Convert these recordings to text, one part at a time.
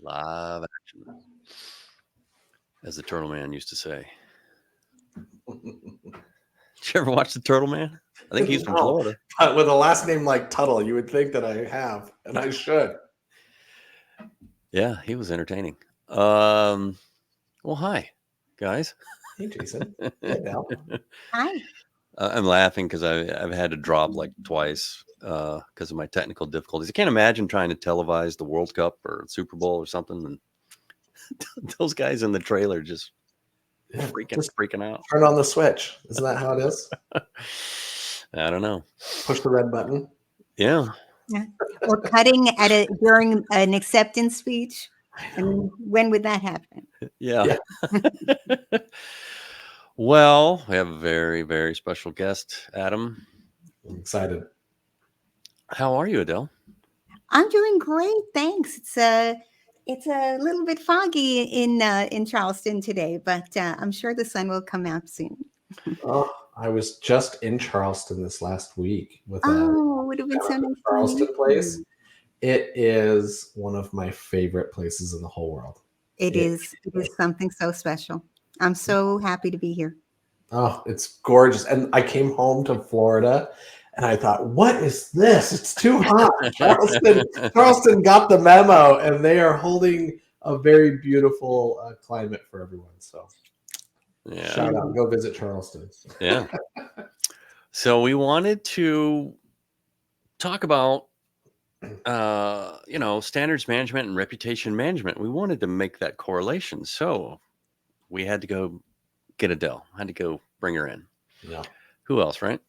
Live action, as the Turtle Man used to say. Did you ever watch the Turtle Man? I think he's from No, Florida. but with a last name like Tuttle, you would think that I have, and I should. Yeah, he was entertaining. Well, hi, guys. Hey, Jason. Hey, Adele. Hi. I'm laughing because I've had to drop like twice because of my technical difficulties. I can't imagine trying to televise the World Cup or Super Bowl or something, and those guys in the trailer just freaking out. Turn on the switch. Isn't that how it is? I don't know. Push the red button. Yeah. Or cutting during an acceptance speech. And when would that happen? Yeah. Well, we have a very, very special guest, Adam. I'm excited. How are you, Adele? I'm doing great, thanks. It's a little bit foggy in Charleston today, but I'm sure the sun will come out soon. Oh, I was just in Charleston this last week with it would have been so nice. Charleston place. It is one of my favorite places in the whole world. It is something so special. I'm so happy to be here. Oh, it's gorgeous. And I came home to Florida and I thought, what is this? It's too hot. Charleston got the memo, and they are holding a very beautiful climate for everyone. So shout out, go visit Charleston. Yeah. So we wanted to talk about standards management and reputation management. We wanted to make that correlation. So we had to go get Adele. I had to go bring her in. Yeah. Who else, right?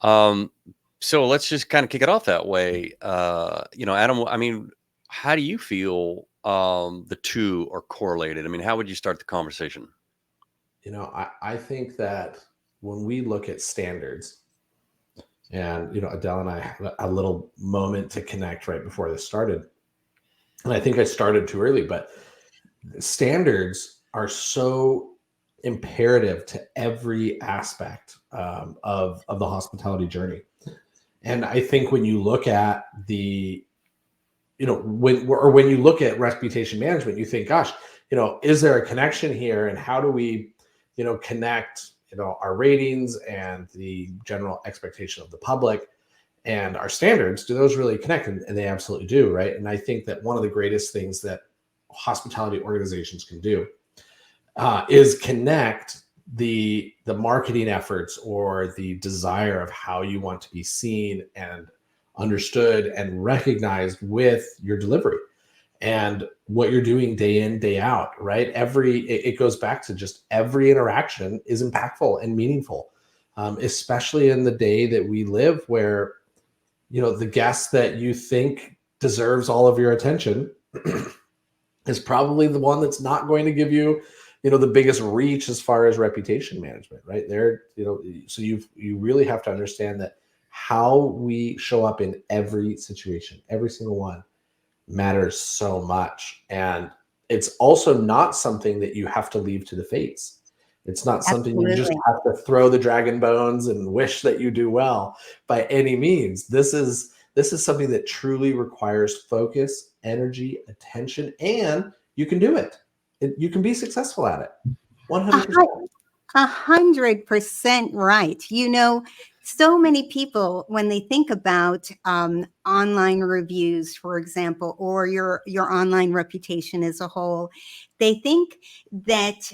So let's just kind of kick it off that way. Adam, I mean, how do you feel the two are correlated? I mean, how would you start the conversation? I think that when we look at standards, and Adele and I had a little moment to connect right before this started, and I think I started too early, but standards are so imperative to every aspect of the hospitality journey. And I think when you look at when you look at reputation management, you think, gosh, is there a connection here, and how do we connect our ratings and the general expectation of the public and our standards? Do those really connect? And they absolutely do, right? And I think that one of the greatest things that hospitality organizations can do is connect the marketing efforts or the desire of how you want to be seen and understood and recognized with your delivery and what you're doing day in, day out, right? It goes back to just every interaction is impactful and meaningful, especially in the day that we live, where the guest that you think deserves all of your attention is probably the one that's not going to give you the biggest reach as far as reputation management, right? So you really have to understand that how we show up in every situation, every single one, matters so much. And it's also not something that you have to leave to the fates. It's not something you just have to throw the dragon bones and wish that you do well by any means. This is something that truly requires focus, energy, attention, and you can do it. You can be successful at it. 100%. 100% right. So many people, when they think about online reviews, for example, or your online reputation as a whole, they think that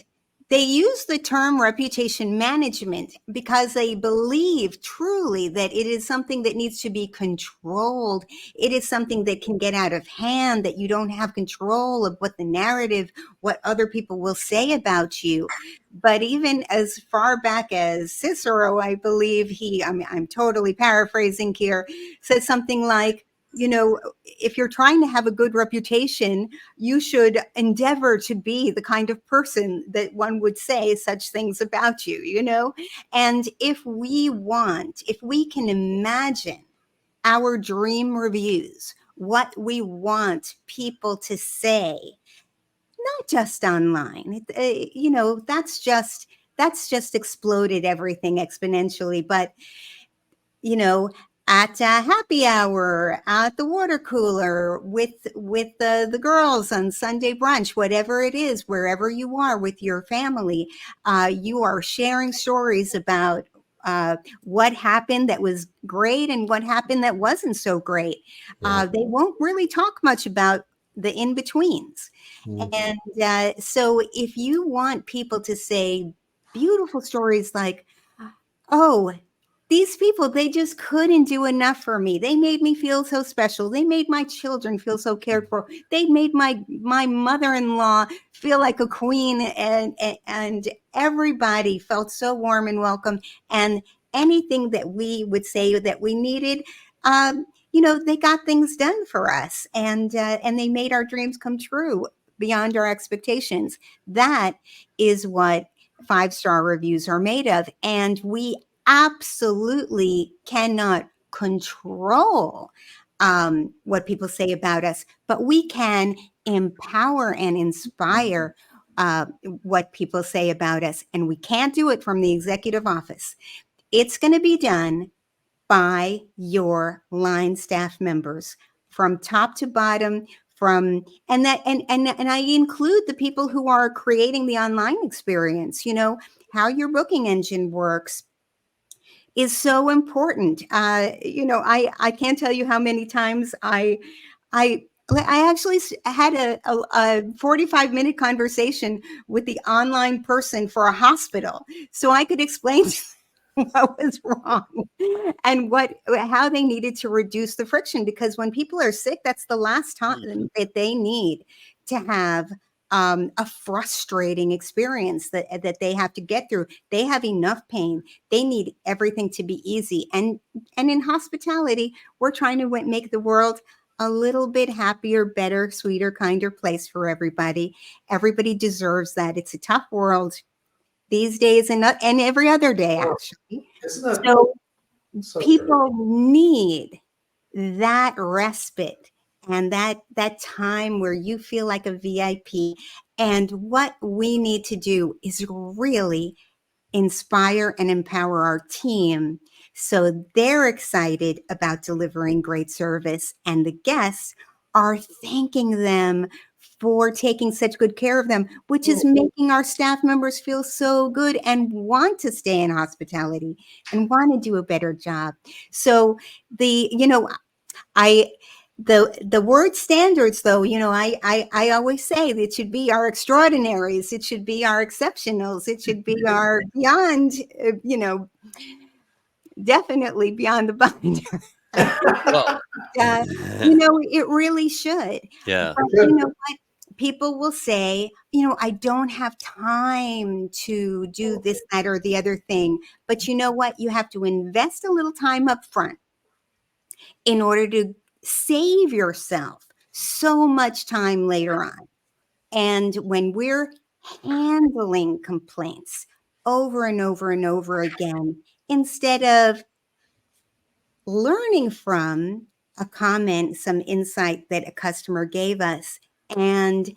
they use the term reputation management because they believe truly that it is something that needs to be controlled. It is something that can get out of hand, that you don't have control of what the narrative, what other people will say about you. But even as far back as Cicero, I believe I'm totally paraphrasing here, said something like, if you're trying to have a good reputation, you should endeavor to be the kind of person that one would say such things about you, And if we can imagine our dream reviews, what we want people to say, not just online, that's just exploded everything exponentially. But, at happy hour, at the water cooler, with the girls on Sunday brunch, whatever it is, wherever you are with your family, you are sharing stories about what happened that was great and what happened that wasn't so great. Yeah. They won't really talk much about the in-betweens. Mm. And so if you want people to say beautiful stories like, oh, these people, they just couldn't do enough for me. They made me feel so special. They made my children feel so cared for. They made my mother-in-law feel like a queen, and everybody felt so warm and welcome. And anything that we would say that we needed, they got things done for us, and they made our dreams come true beyond our expectations. That is what 5-star reviews are made of, and we absolutely cannot control what people say about us, but we can empower and inspire what people say about us. And we can't do it from the executive office. It's going to be done by your line staff members from top to bottom, and I include the people who are creating the online experience. How your booking engine works is so important. I can't tell you how many times I actually had a 45-minute conversation with the online person for a hospital, so I could explain what was wrong and how they needed to reduce the friction, because when people are sick, that's the last time that they need to have a frustrating experience that they have to get through. They have enough pain. They need everything to be easy. And in hospitality, we're trying to make the world a little bit happier, better, sweeter, kinder place for everybody. Everybody deserves that. It's a tough world these days, and every other day, actually. Isn't that So so true? people need that respite and that time where you feel like a VIP. And what we need to do is really inspire and empower our team so they're excited about delivering great service, and the guests are thanking them for taking such good care of them, which is making our staff members feel so good and want to stay in hospitality and want to do a better job. So the word standards, though, I always say that it should be our extraordinaries, it should be our exceptionals, it should be our beyond, definitely beyond the binder. Well, It really should. yeah. But you know what? People will say, I don't have time to do this, that, or the other thing. But you know what? You have to invest a little time up front in order to save yourself so much time later on. And when we're handling complaints over and over and over again, instead of learning from a comment, some insight that a customer gave us, and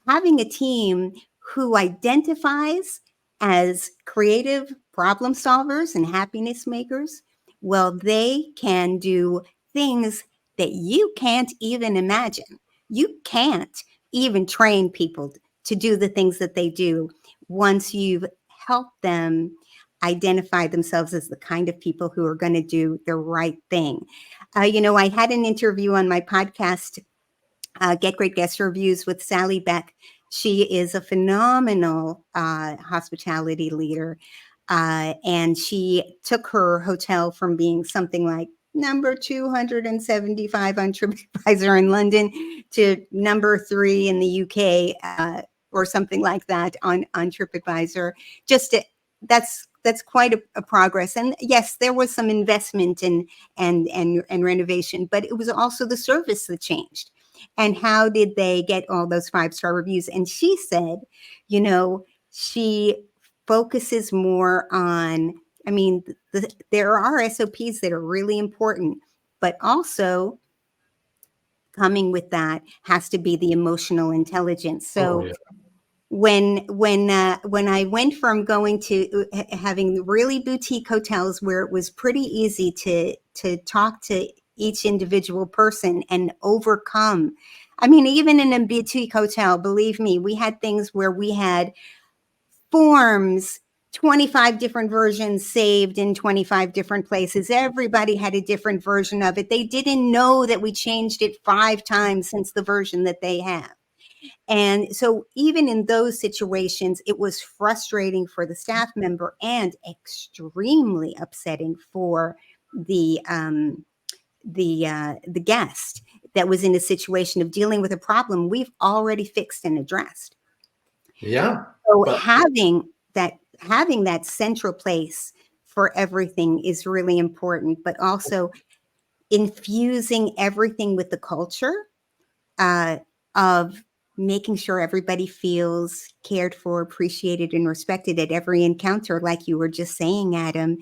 having a team who identifies as creative problem solvers and happiness makers, well, they can do things that you can't even imagine. You can't even train people to do the things that they do once you've helped them identify themselves as the kind of people who are going to do the right thing. I had an interview on my podcast, Get Great Guest Reviews, with Sally Beck. She is a phenomenal hospitality leader. And she took her hotel from being something like number 275 on TripAdvisor in London to number 3 in the UK, or something like that on TripAdvisor. That's quite a progress. And yes, there was some investment and renovation, but it was also the service that changed. And how did they get all those 5-star reviews? And she said, she focuses more on, there are SOPs that are really important, but also coming with that has to be the emotional intelligence. So when I went from going to having really boutique hotels where it was pretty easy to talk to each individual person and overcome. I mean, even in a boutique hotel, believe me, we had things where we had forms, 25 different versions saved in 25 different places. Everybody had a different version of it. They didn't know that we changed it 5 times since the version that they have. And so even in those situations, it was frustrating for the staff member and extremely upsetting for the guest that was in a situation of dealing with a problem we've already fixed and addressed. Yeah. So having that central place for everything is really important, but also infusing everything with the culture of making sure everybody feels cared for, appreciated, and respected at every encounter. Like you were just saying, Adam,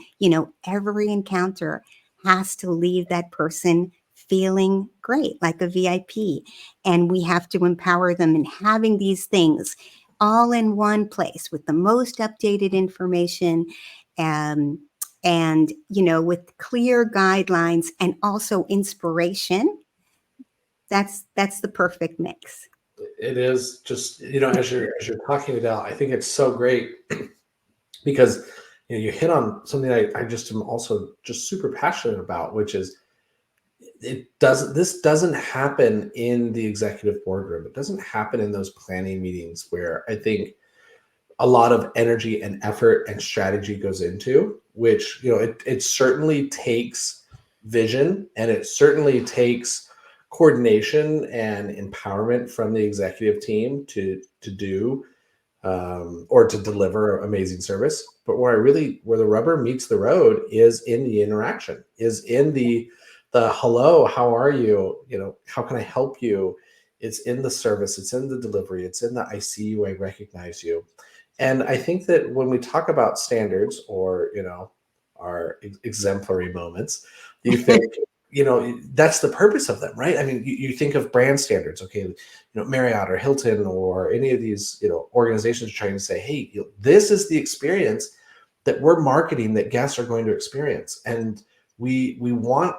every encounter has to leave that person feeling great, like a VIP. And we have to empower them in having these things all in one place with the most updated information, and with clear guidelines and also inspiration. That's the perfect mix. It is just, as you're talking, Adele, I think it's so great because you hit on something I just am also just super passionate about, which is this doesn't happen in the executive boardroom. It doesn't happen in those planning meetings where I think a lot of energy and effort and strategy goes into, which it certainly takes vision, and it certainly takes coordination and empowerment from the executive team to do or to deliver amazing service. But where the rubber meets the road is in the interaction, is in the hello, how are you? How can I help you? It's in the service, it's in the delivery, it's in the I see you, I recognize you. And I think that when we talk about standards or our exemplary moments, you think that's the purpose of them, right? I mean, you think of brand standards, okay, Marriott or Hilton or any of these organizations trying to say, hey, this is the experience that we're marketing that guests are going to experience, and we want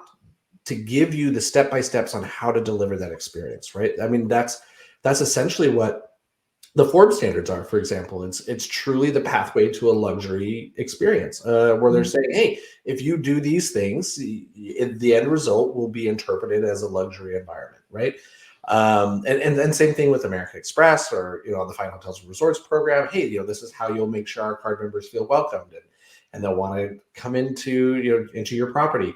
to give you the step-by-steps on how to deliver that experience, right? I mean, that's essentially what the Forbes standards are, for example. It's truly the pathway to a luxury experience, where they're saying, hey, if you do these things, the end result will be interpreted as a luxury environment, right? And same thing with American Express or the Fine Hotels and Resorts program. Hey, this is how you'll make sure our card members feel welcomed, and they'll want to come into your property.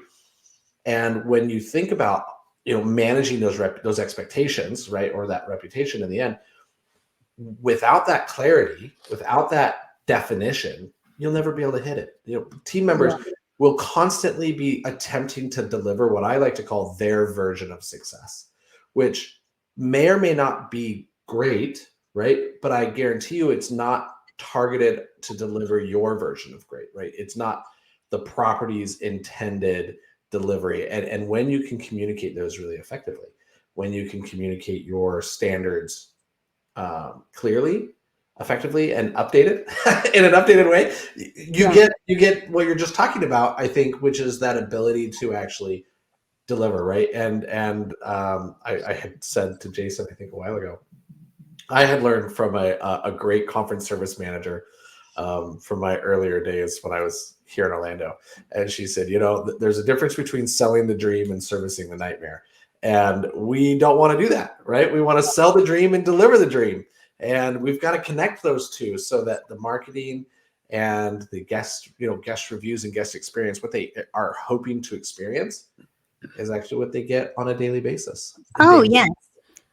And when you think about managing those expectations, right, or that reputation in the end, without that clarity, without that definition, you'll never be able to hit it. Team members will constantly be attempting to deliver what I like to call their version of success, which may or may not be great, right? But I guarantee you it's not targeted to deliver your version of great, right? It's not the property's intended delivery. And when you can communicate those really effectively, when you can communicate your standards clearly, effectively, and updated in an updated way, you get what you're just talking about, I think, which is that ability to actually deliver, right? And I had said to Jason, I think a while ago, I had learned from a great conference service manager from my earlier days when I was here in Orlando. And she said, there's a difference between selling the dream and servicing the nightmare. And we don't want to do that, right? We want to sell the dream and deliver the dream. And we've got to connect those two so that the marketing and the guest reviews and guest experience, what they are hoping to experience, is actually what they get on a daily basis. Oh, yes.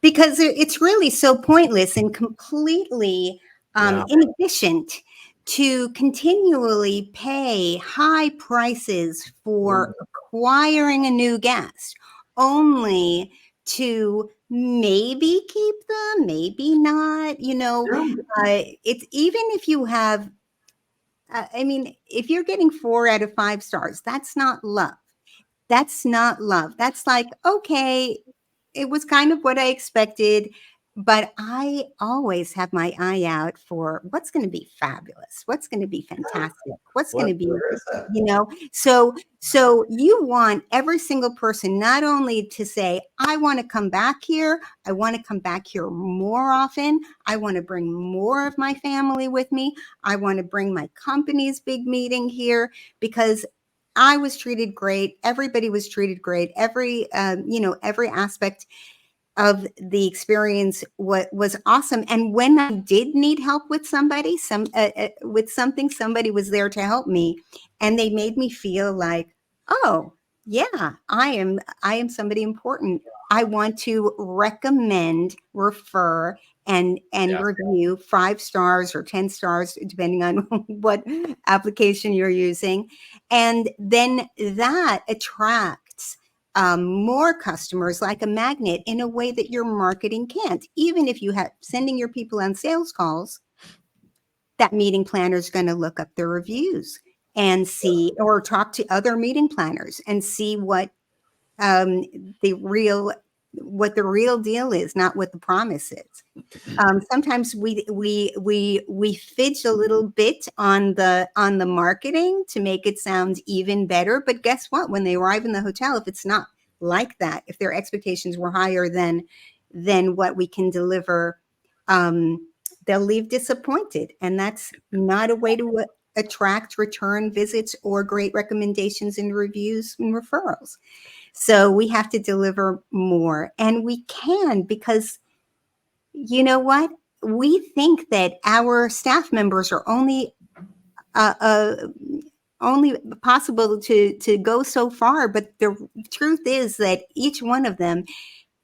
Because it's really so pointless and completely inefficient to continually pay high prices for acquiring a new guest, only to maybe keep them, maybe not. It's even if you have, if you're getting 4 out of 5 stars, that's not love. That's not love. That's like, okay, it was kind of what I expected. but I always have my eye out for what's going to be fabulous, what's going to be fantastic, what's going to be, Where is that? so you want every single person not only to say, I want to come back here, I want to come back here more often, I want to bring more of my family with me, I want to bring my company's big meeting here, because I was treated great, everybody was treated great, every every aspect of the experience was awesome. And when I did need help with somebody, with something, somebody was there to help me, and they made me feel like, oh yeah, I am somebody important. I want to recommend, refer, and Yeah. review 5 stars or 10 stars, depending on what application you're using, and then that attracts more customers like a magnet in a way that your marketing can't. Even if you have sending your people on sales calls, that meeting planner is going to look up the reviews and see, or talk to other meeting planners and see um, the real what the real deal is, not what the promise is. Sometimes we fidge a little bit on the marketing to make it sound even better. But guess what? When they arrive in the hotel, if it's not like that, if their expectations were higher than what we can deliver, they'll leave disappointed, and that's not a way to attract return visits or great recommendations and reviews and referrals. So we have to deliver more, and we can, because you know what? We think that our staff members are only possible to go so far, but the truth is that each one of them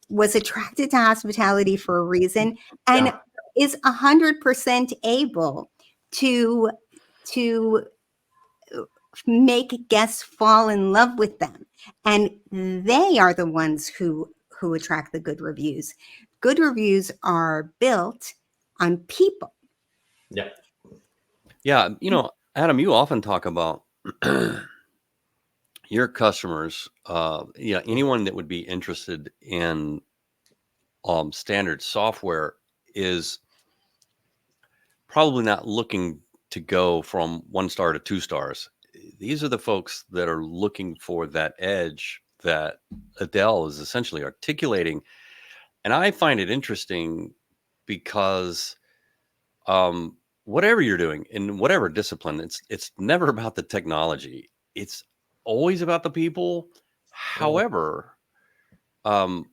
was attracted to hospitality for a reason, and Yeah. is 100% able to to make guests fall in love with them, and they are the ones who attract the good reviews. Good reviews are built on people. Yeah. Yeah, Adam, you often talk about your customers. Anyone that would be interested in standard software is probably not looking to go from 1 star to 2 stars. These are the folks that are looking for that edge that Adele is essentially articulating. And I find it interesting because whatever you're doing in whatever discipline, it's never about the technology. It's always about the people. However, um,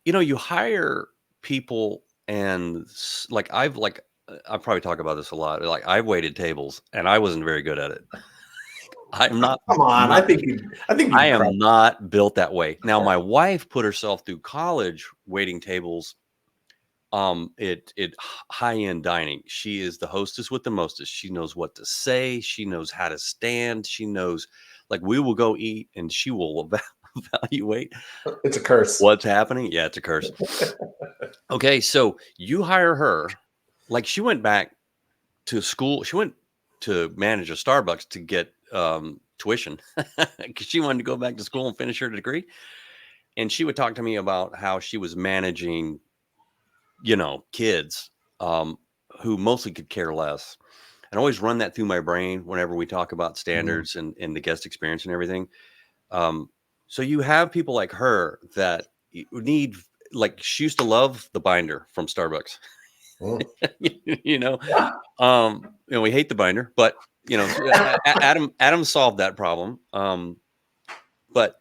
you hire people, and I probably talk about this a lot. Like, I've waited tables and I wasn't very good at it. I'm not. Come on. not I think I you am not built that way. Now, my wife put herself through college waiting tables. It high-end dining. She is the hostess with the mostest. She knows what to say. She knows how to stand. She knows, like, we will go eat and she will evaluate It's a curse. what's happening. Yeah, it's a curse. Okay, so you hire her. Like, she went back to school. She went to manage a Starbucks to get tuition because she wanted to go back to school and finish her degree. And she would talk to me about how she was managing, kids who mostly could care less. And always run that through my brain whenever we talk about standards and the guest experience and everything. So you have people like her that need, like, she used to love the binder from Starbucks. Yeah. We hate the binder, but Adam solved that problem. But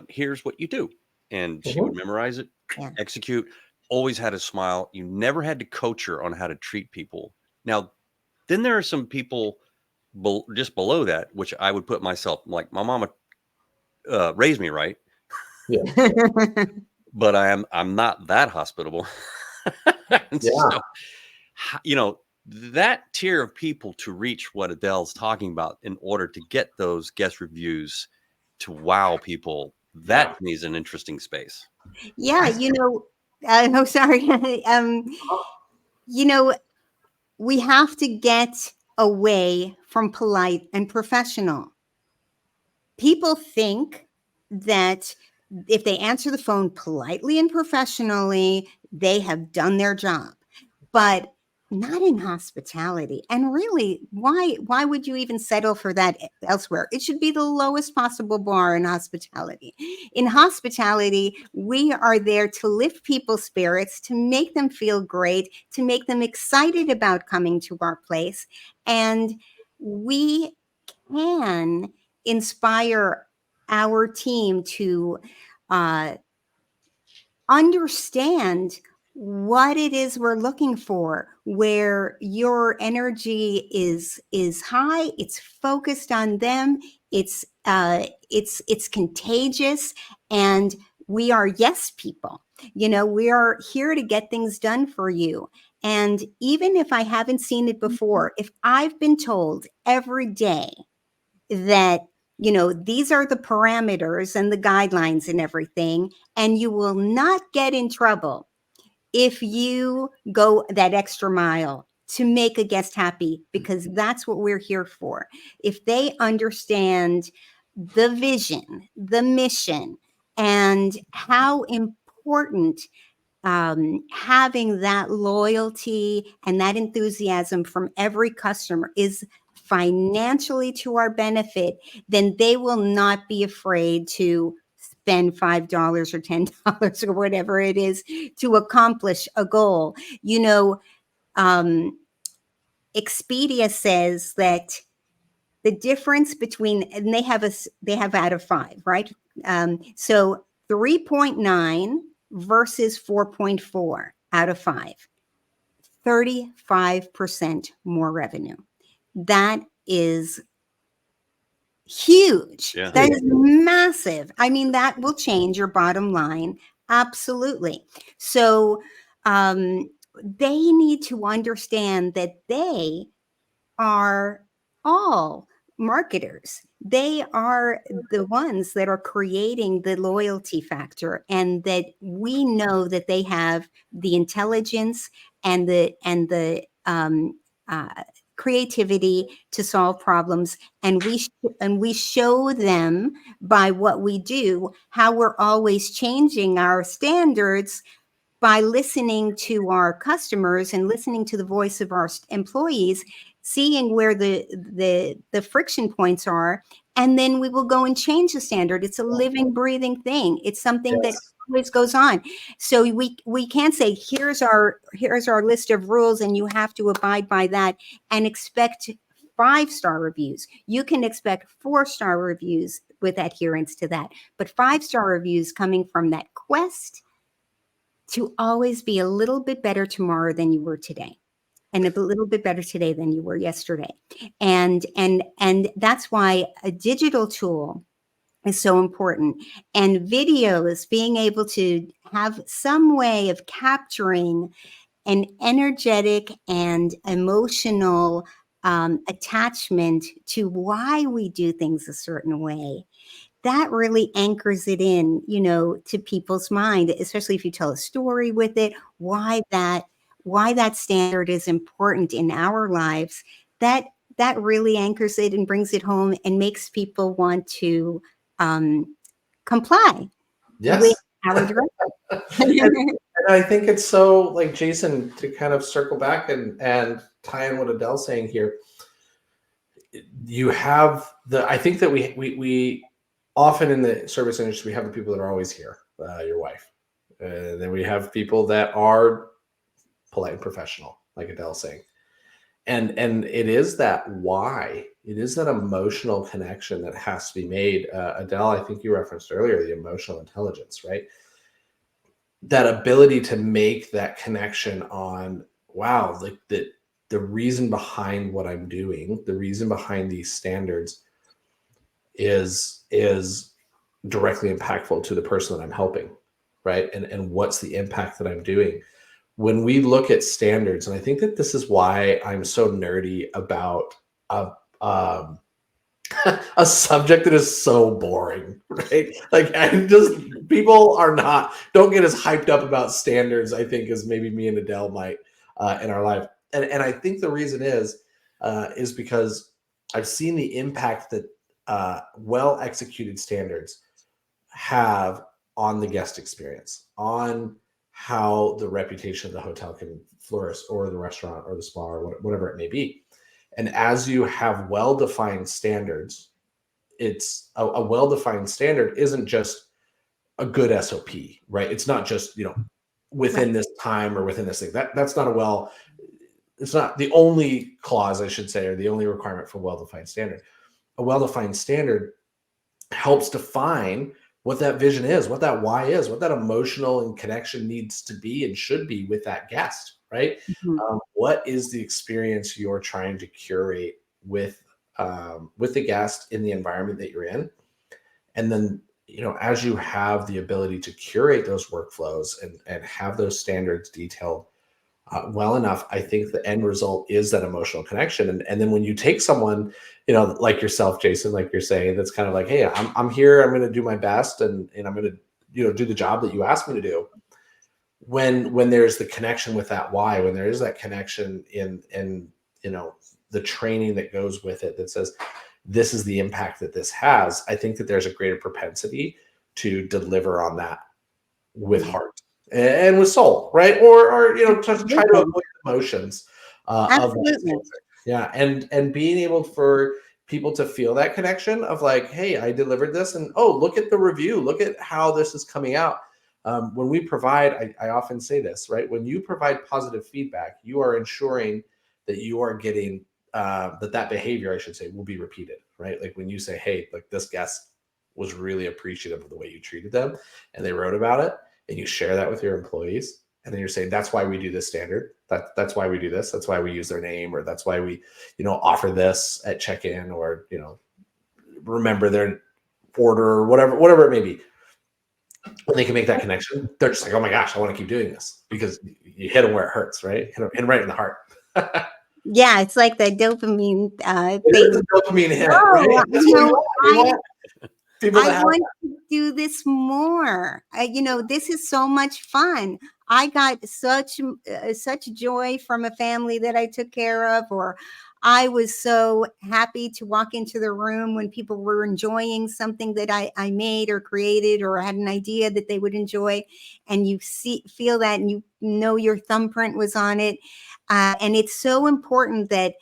here's what you do, and she would memorize it, Yeah. execute. Always had a smile. You never had to coach her on how to treat people. Now, then there are some people just below that, which I would put myself, like, my mama raised me right, but I'm not that hospitable. Yeah. So, that tier of people to reach what Adele's talking about in order to get those guest reviews to wow people, that to me is an interesting space. Yeah, oh, sorry. You know, we have to get away from polite and professional. People think that if they answer the phone politely and professionally, they have done their job. But not in hospitality. And really, why would you even settle for that elsewhere? It should be the lowest possible bar in hospitality. In hospitality, we are there to lift people's spirits, to make them feel great, to make them excited about coming to our place. And we can inspire our team to understand what it is we're looking for, where your energy is high, it's focused on them, it's contagious, and we are yes people. We are here to get things done for you. And even if I haven't seen it before, if I've been told every day that these are the parameters and the guidelines and everything, and you will not get in trouble if you go that extra mile to make a guest happy, because that's what we're here for. If they understand the vision, the mission, and how important having that loyalty and that enthusiasm from every customer is financially to our benefit, then they will not be afraid to spend $5 or $10 or whatever it is to accomplish a goal. Expedia says that the difference between, and they have out of 5, right? So 3.9 versus 4.4 out of 5, 35% more revenue. That is huge. Yeah. That is massive. I mean, that will change your bottom line. Absolutely. So they need to understand that they are all marketers. They are the ones that are creating the loyalty factor, and that we know that they have the intelligence and the creativity to solve problems, and we show them by what we do how we're always changing our standards by listening to our customers and listening to the voice of our employees, seeing where the friction points are, and then we will go and change the standard. It's a living, breathing thing. It's something that always goes on. So we can't say, here's our list of rules and you have to abide by that and expect 5-star reviews. You can expect 4-star reviews with adherence to that, but 5-star reviews coming from that quest to always be a little bit better tomorrow than you were today, and a little bit better today than you were yesterday. And that's why a digital tool is so important. And videos, being able to have some way of capturing an energetic and emotional attachment to why we do things a certain way, that really anchors it in, to people's mind, especially if you tell a story with it, why that standard is important in our lives. That really anchors it and brings it home and makes people want to comply with our direction. And I think it's so, like, Jason, to kind of circle back and tie in what Adele's saying here. You have I think that we often in the service industry, we have the people that are always here, your wife. Then we have people that are polite and professional, like Adele's saying. And it is that why. It is that emotional connection that has to be made. Adele, I think you referenced earlier, the emotional intelligence, right? That ability to make that connection on, wow, like the reason behind what I'm doing, the reason behind these standards is directly impactful to the person that I'm helping, right? And what's the impact that I'm doing? When we look at standards, and I think that this is why I'm so nerdy about a subject that is so boring, right? Like, people don't get as hyped up about standards, I think, as maybe me and Adele might in our life. And I think the reason is because I've seen the impact that well-executed standards have on the guest experience, on how the reputation of the hotel can flourish, or the restaurant or the spa or whatever it may be. And as you have well-defined standards, it's a well-defined standard isn't just a good SOP, right? It's not just, within this time or within this thing. That's not it's not the only clause, I should say, or the only requirement for well-defined standard. A well-defined standard helps define what that vision is, what that why is, what that emotional and connection needs to be and should be with that guest, right? What is the experience you're trying to curate with the guest in the environment that you're in? And then, as you have the ability to curate those workflows and have those standards detailed well enough, I think the end result is that emotional connection. And then when you take someone, like yourself, Jason, like you're saying, that's kind of like, hey, I'm here, I'm going to do my best, and I'm going to, do the job that you asked me to do. When there's the connection with that why, when there is that connection in the training that goes with it that says, this is the impact that this has, I think that there's a greater propensity to deliver on that with heart and with soul, right? Or to try to avoid emotions of that. Yeah, and being able for people to feel that connection of like, hey, I delivered this, and look at the review, look at how this is coming out. When we provide, I often say this, right? When you provide positive feedback, you are ensuring that you are getting that behavior, I should say, will be repeated, right? Like when you say, hey, like this guest was really appreciative of the way you treated them, and they wrote about it, and you share that with your employees, and then you're saying, that's why we do this standard. That's why we do this. That's why we use their name, or that's why we, offer this at check-in, or, remember their order, or whatever it may be. When they can make that connection, they're just like, oh my gosh, I want to keep doing this, because you hit them where it hurts, right? Hit right in the heart. Yeah, it's like the dopamine thing. It is a dopamine hit, right? That's I want to do this more. This is so much fun. I got such joy from a family that I took care of, or I was so happy to walk into the room when people were enjoying something that I made or created, or had an idea that they would enjoy, and you feel that, and your thumbprint was on it. And it's so important that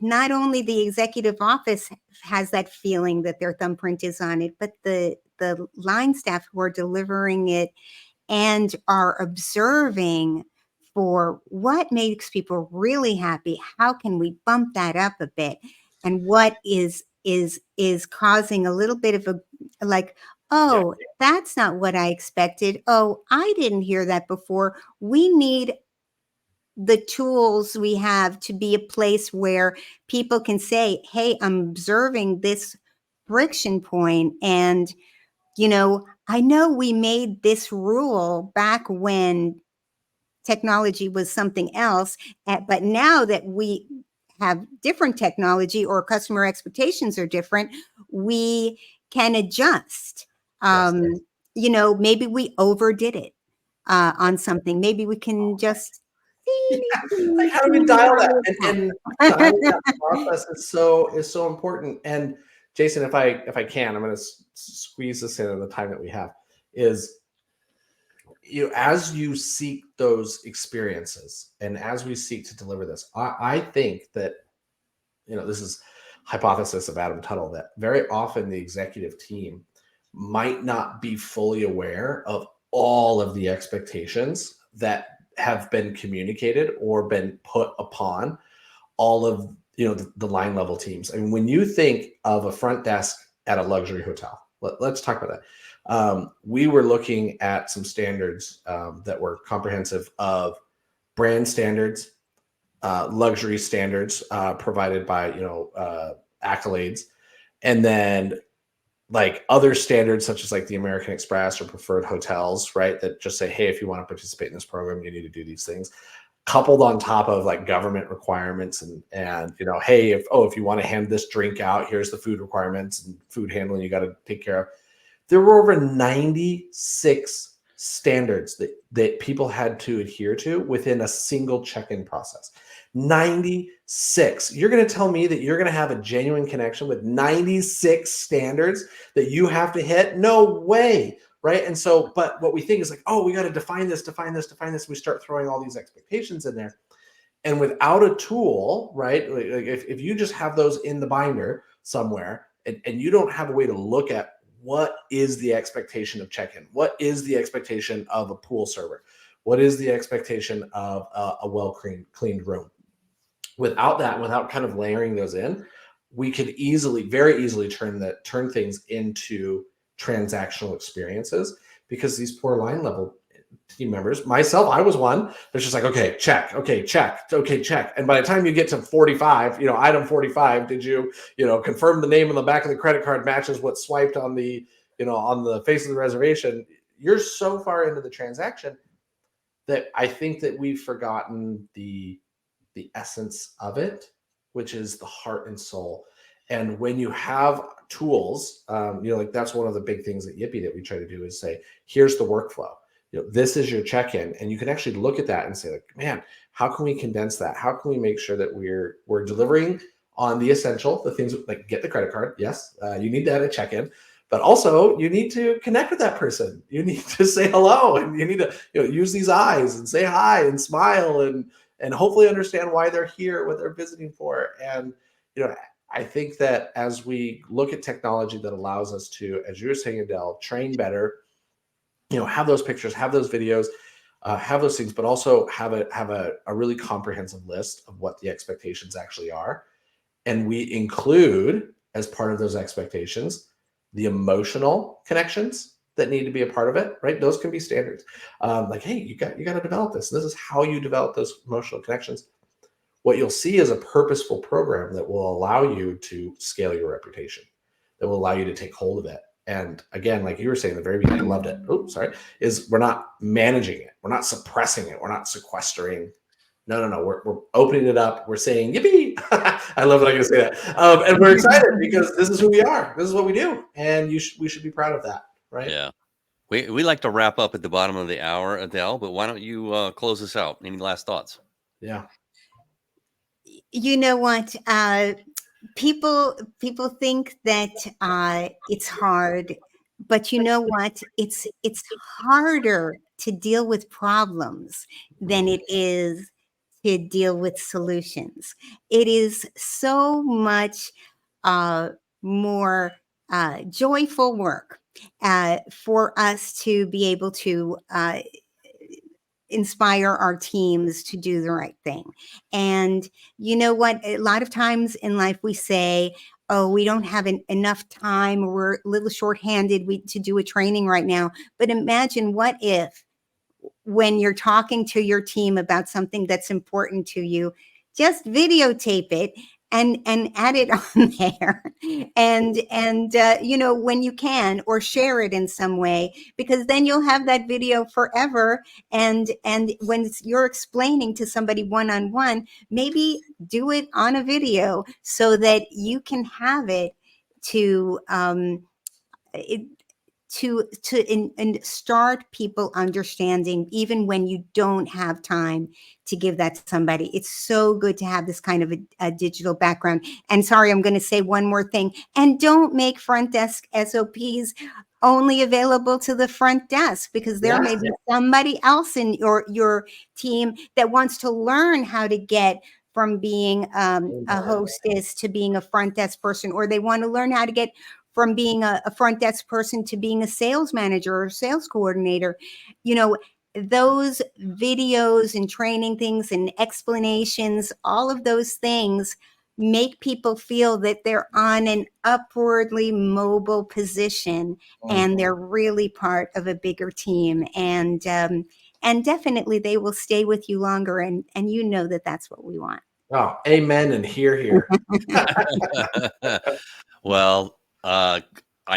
not only the executive office has that feeling that their thumbprint is on it, but the line staff who are delivering it and are observing for what makes people really happy. How can we bump that up a bit? And what is causing a little bit of a like, oh, that's not what I expected. Oh, I didn't hear that before. We need the tools we have to be a place where people can say, hey, I'm observing this friction point, and I know we made this rule back when technology was something else, but now that we have different technology, or customer expectations are different, we can adjust. Maybe we overdid it on something. Maybe we can just like, how do we dial that? And dialing that process is so important. And Jason, if I can, I'm going to squeeze this in the time that we have. Is as you seek those experiences, and as we seek to deliver this, I think that this is hypothesis of Adam Tuttle, that very often the executive team might not be fully aware of all of the expectations that have been communicated or been put upon all of the line level teams. I mean, when you think of a front desk at a luxury hotel, let's talk about that. We were looking at some standards that were comprehensive of brand standards, luxury standards provided by accolades, and then like other standards such as like the American Express or preferred hotels, right? That just say, hey, if you want to participate in this program, you need to do these things, coupled on top of like government requirements and hey, if you want to hand this drink out, here's the food requirements and food handling you got to take care of. There were over 96 standards that people had to adhere to within a single check-in process. 96. You're going to tell me that you're going to have a genuine connection with 96 standards that you have to hit? No way. Right. And so, but what we think is like, oh, we got to define this. We start throwing all these expectations in there. And without a tool, right, like if you just have those in the binder somewhere and you don't have a way to look at what is the expectation of check-in, what is the expectation of a pool server, what is the expectation of a well-cleaned room, without that, without kind of layering those in, we could very easily turn things into transactional experiences, because these poor line level team members, myself, I was one, there's just like, okay, check, okay, check, okay, check. And by the time you get to 45, item 45, did you, confirm the name on the back of the credit card matches what's swiped on the, on the face of the reservation? You're so far into the transaction that I think that we've forgotten the essence of it, which is the heart and soul. And when you have tools, like that's one of the big things at Yipy that we try to do is say, here's the workflow. This is your check-in, and you can actually look at that and say, like, man, how can we condense that? How can we make sure that we're delivering on the essential, the things like get the credit card? Yes, you need that at check-in, but also you need to connect with that person. You need to say hello, and you need to use these eyes and say hi and smile and hopefully understand why they're here, what they're visiting for. And I think that as we look at technology that allows us to, as you were saying, Adele, train better, have those pictures, have those videos, have those things, but also have a really comprehensive list of what the expectations actually are. And we include, as part of those expectations, the emotional connections that need to be a part of it, right? Those can be standards. Like, hey, you got to develop this. This is how you develop those emotional connections. What you'll see is a purposeful program that will allow you to scale your reputation, that will allow you to take hold of it. And again, like you were saying at the very beginning, I loved it. Oh, sorry. Is we're not managing it. We're not suppressing it. We're not sequestering. No. We're opening it up. We're saying, yippee. I love that I can say that. And we're excited because this is who we are. This is what we do. And we should be proud of that. Right. Yeah. We like to wrap up at the bottom of the hour, Adele, but why don't you close us out? Any last thoughts? Yeah. You know what? People think that it's hard, but you know what? It's harder to deal with problems than it is to deal with solutions. It is so much more joyful work for us to be able to inspire our teams to do the right thing. And you know what? A lot of times in life we say, oh, we don't have enough time, or we're a little shorthanded to do a training right now. But imagine what if, when you're talking to your team about something that's important to you, just videotape it and add it on there, and when you can, or share it in some way, because then you'll have that video forever. And when you're explaining to somebody one-on-one, maybe do it on a video so that you can have it to and start people understanding, even when you don't have time to give that to somebody. It's so good to have this kind of a digital background. And sorry, I'm going to say one more thing. And don't make front desk SOPs only available to the front desk, because there may be somebody else in your team that wants to learn how to get from being a hostess to being a front desk person, or they want to learn how to get from being a front desk person to being a sales manager or sales coordinator. Those videos and training things and explanations, all of those things make people feel that they're on an upwardly mobile position, and they're really part of a bigger team. And definitely they will stay with you longer. And you know that that's what we want. Oh, amen. And hear. Well, I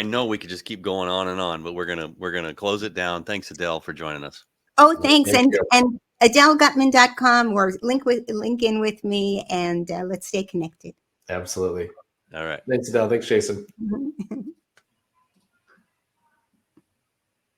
know we could just keep going on and on, but we're gonna close it down. Thanks, Adele, for joining us. Oh, thanks. And AdeleGutman.com, or link in with me, and let's stay connected. Absolutely. All right. Thanks, Adele. Thanks, Jason.